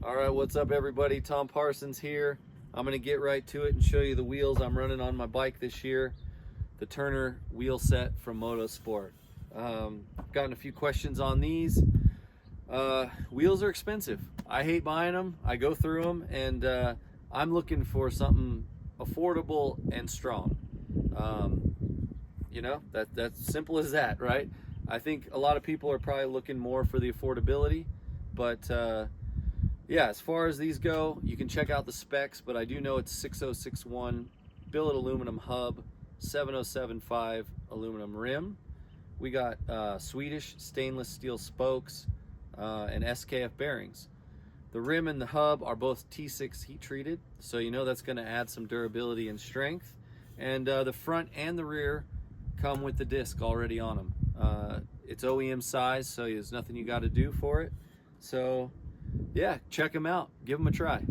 All right, what's up everybody? Tom Parsons here. I'm gonna get right to it and show you the wheels I'm running on my bike this year. The Turner wheel set from MotoSport. I've gotten a few questions on these. Wheels are expensive. I hate buying them. I go through them, and I'm looking for something affordable and strong. You know, that's simple as that, right? I think a lot of people are probably looking more for the affordability, but yeah, as far as these go, you can check out the specs, but I do know it's 6061 billet aluminum hub, 7075 aluminum rim. We got Swedish stainless steel spokes and SKF bearings. The rim and the hub are both T6 heat treated, so you know that's going to add some durability and strength. And the front and the rear come with the disc already on them. It's OEM size, so there's nothing you got to do for it. So yeah, check them out, give them a try.